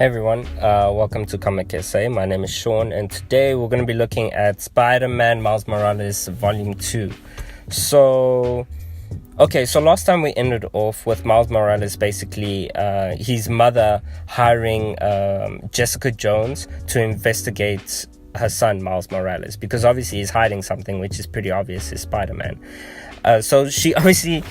Hey everyone, welcome to Comic SA. My name is Sean, and today we're going to be looking at Spider-Man Miles Morales Volume 2. So last time we ended off with Miles Morales basically his mother hiring Jessica Jones to investigate her son Miles Morales, because obviously he's hiding something which is pretty obvious, is Spider-Man. So she obviously,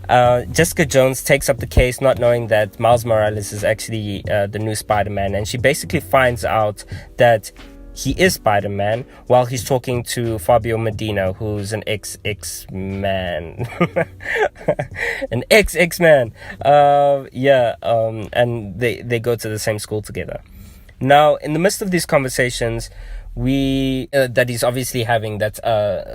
Jessica Jones takes up the case, not knowing that Miles Morales is actually the new Spider-Man, and she basically finds out that he is Spider-Man while he's talking to Fabio Medina, who's an ex-man. An ex-man. And they go to the same school together. Now, in the midst of these conversations, that he's obviously having, that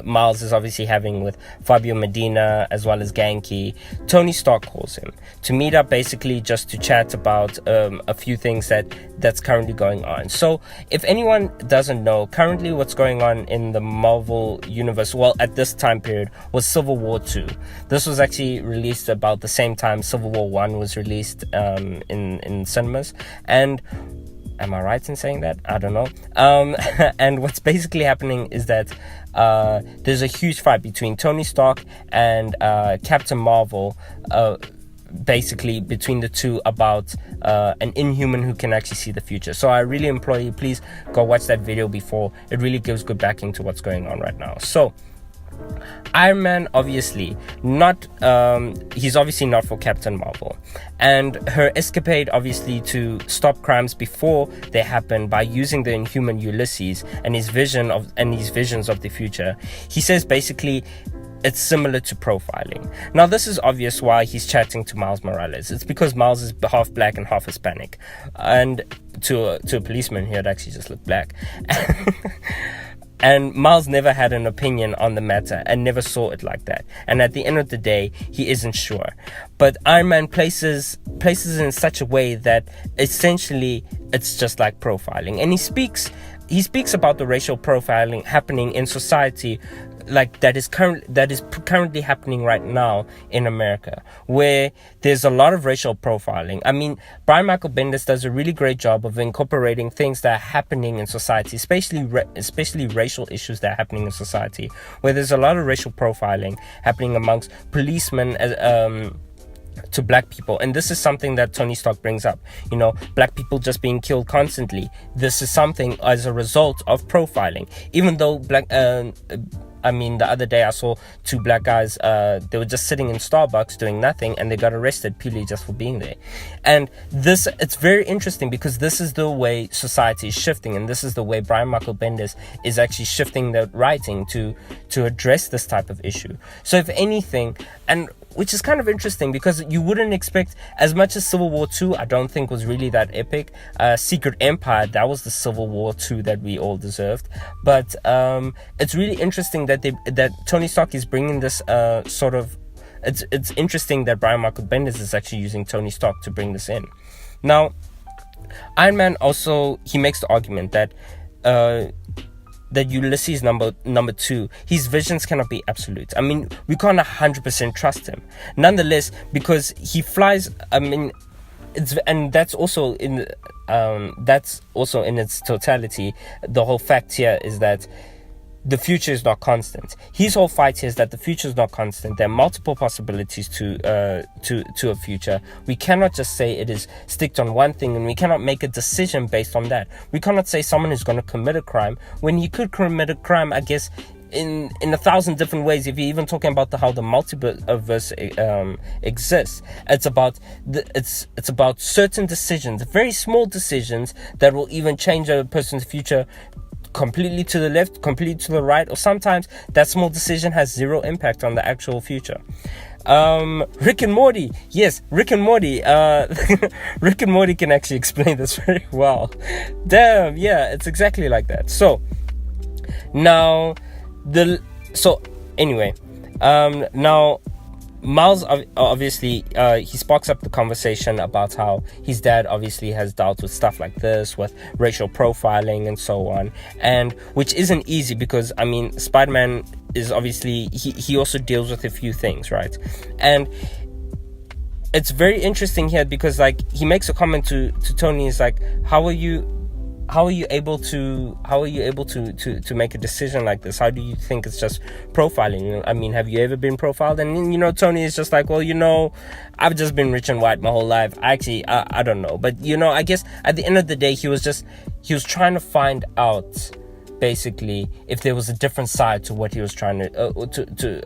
Miles is obviously having with Fabio Medina as well as Genki, Tony Stark calls him to meet up, basically just to chat about a few things that's currently going on. So if anyone doesn't know, currently what's going on in the Marvel universe, well, at this time period, was Civil War 2. This was actually released about the same time Civil War 1 was released in cinemas. And am I right in saying that? I don't know. And what's basically happening is that there's a huge fight between Tony Stark and Captain Marvel, basically between the two, about an Inhuman who can actually see the future. So I really implore you, please go watch that video before. It really gives good backing to what's going on right now. So Iron Man, obviously not, he's obviously not for Captain Marvel, and her escapade obviously to stop crimes before they happen by using the Inhuman Ulysses and his visions of the future. He says basically it's similar to profiling. Now this is obvious why he's chatting to Miles Morales. It's because Miles is half black and half Hispanic, and to a policeman he would actually just look black. And Miles never had an opinion on the matter and never saw it like that. And at the end of the day, he isn't sure. But Iron Man places it in such a way that essentially it's just like profiling. And he speaks about the racial profiling happening in society, like that is currently happening right now in America, where there's a lot of racial profiling. I mean, Brian Michael Bendis does a really great job of incorporating things that are happening in society, especially racial issues that are happening in society, where there's a lot of racial profiling happening amongst policemen to black people. And this is something that Tony Stark brings up, black people just being killed constantly. This is something as a result of profiling. Even though the other day I saw two black guys, they were just sitting in Starbucks doing nothing, and they got arrested purely just for being there. And it's very interesting, because this is the way society is shifting, and this is the way Brian Michael Bendis is actually shifting the writing to address this type of issue. So if anything, and which is kind of interesting, because you wouldn't expect, as much as Civil War 2 I don't think was really that epic, Secret Empire, that was the Civil War 2 that we all deserved. But it's really interesting that Tony Stark is bringing this sort of, it's interesting that Brian Michael Bendis is actually using Tony Stark to bring this in. Now, Iron Man also, he makes the argument that Ulysses number 2, his visions cannot be absolute. I mean, we can't 100% trust him. Nonetheless, because he flies, that's also in its totality. The whole fact here is that the future is not constant. His whole fight here is that the future is not constant. There are multiple possibilities to a future. We cannot just say it is sticked on one thing, and we cannot make a decision based on that. We cannot say someone is going to commit a crime when he could commit a crime, I guess, in 1,000 different ways. If you're even talking about how the multiverse exists, it's about certain decisions, very small decisions, that will even change a person's future completely to the left, completely to the right, or sometimes that small decision has zero impact on the actual future. Rick and Morty, yes, Rick and Morty Rick and Morty can actually explain this very well. Damn, yeah, it's exactly like that. So now now Miles obviously he sparks up the conversation about how his dad obviously has dealt with stuff like this, with racial profiling and so on, and which isn't easy, because I mean, Spider-Man is obviously, he also deals with a few things, right? And it's very interesting here because like he makes a comment to Tony. He's like, how are you able to make a decision like this? How do you think it's just profiling? I mean, have you ever been profiled? And Tony is just like, well, I've just been rich and white my whole life. Actually, I don't know, but I guess at the end of the day, he was trying to find out basically if there was a different side to what he was trying to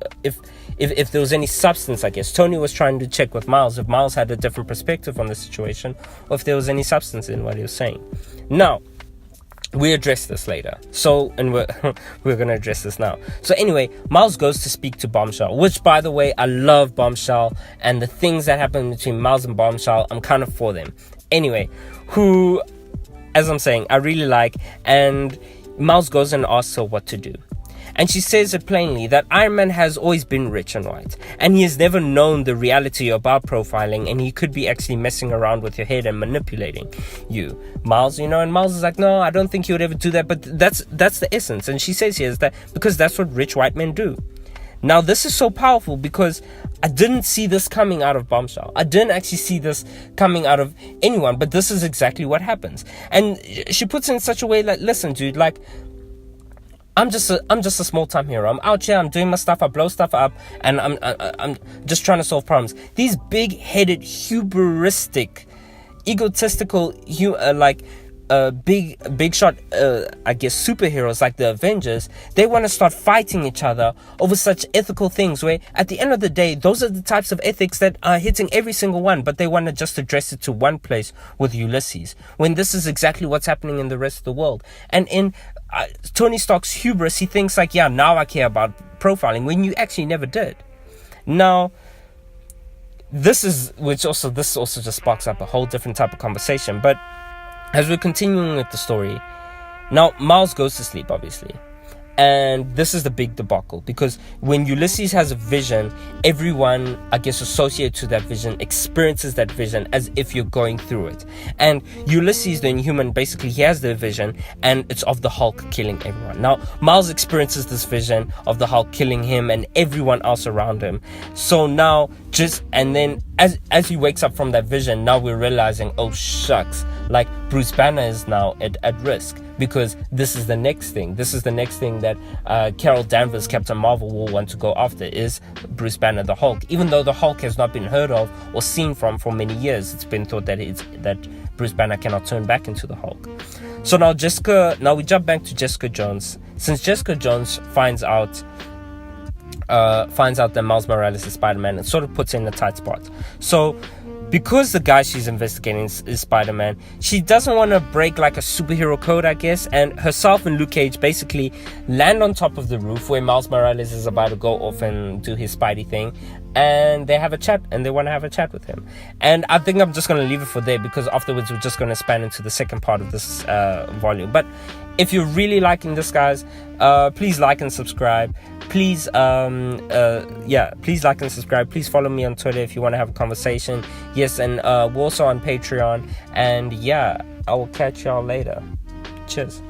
if there was any substance. I guess Tony was trying to check with Miles if Miles had a different perspective on the situation, or if there was any substance in what he was saying. Now we address this later, and we're gonna address this now. So anyway, Miles goes to speak to Bombshell, which, by the way, I love Bombshell, and the things that happen between Miles and Bombshell, I'm kind of for them. Anyway, who, as I'm saying, I really like, and Miles goes and asks her what to do. And she says it plainly that Iron Man has always been rich and white, and he has never known the reality about profiling, and he could be actually messing around with your head and manipulating you, Miles. And Miles is like, no, I don't think he would ever do that, but that's the essence. And she says here is that because that's what rich white men do. Now this is so powerful because I didn't see this coming out of Bombshell. I didn't actually see this coming out of anyone, but this is exactly what happens. And she puts it in such a way like, listen, dude, like, I'm just a small time hero. I'm out here, I'm doing my stuff, I blow stuff up, and I'm just trying to solve problems. These big-headed, hubristic, egotistical, big shot, I guess, superheroes like the Avengers, they want to start fighting each other over such ethical things where at the end of the day, those are the types of ethics that are hitting every single one, but they want to just address it to one place with Ulysses, when this is exactly what's happening in the rest of the world. And in Tony Stark's hubris, he thinks like, yeah, now I care about profiling, when you actually never did. Now, this also just sparks up a whole different type of conversation. But as we're continuing with the story, now Miles goes to sleep, obviously. And this is the big debacle, because when Ulysses has a vision, everyone, I guess, associated to that vision experiences that vision as if you're going through it. And Ulysses, the Inhuman, basically, he has the vision, and it's of the Hulk killing everyone. Now, Miles experiences this vision of the Hulk killing him and everyone else around him. So now, and then as he wakes up from that vision, now we're realizing, oh shucks, like Bruce Banner is now at risk, because this is the next thing. This is the next thing that Carol Danvers, Captain Marvel, will want to go after, is Bruce Banner, the Hulk. Even though the Hulk has not been heard of or seen from for many years, it's been thought that Bruce Banner cannot turn back into the Hulk. So now we jump back to Jessica Jones. Since Jessica Jones finds out that Miles Morales is Spider-Man, it sort of puts her in a tight spot. So because the guy she's investigating is Spider-Man, she doesn't want to break like a superhero code, I guess, and herself and Luke Cage basically land on top of the roof where Miles Morales is about to go off and do his Spidey thing, and they have a chat, and they want to have a chat with him. And I think I'm just going to leave it for there, because afterwards we're just going to span into the second part of this volume. But if you're really liking this, guys, please like and subscribe. Please like and subscribe. Please follow me on Twitter if you want to have a conversation. Yes, and we're also on Patreon. And yeah, I will catch y'all later. Cheers.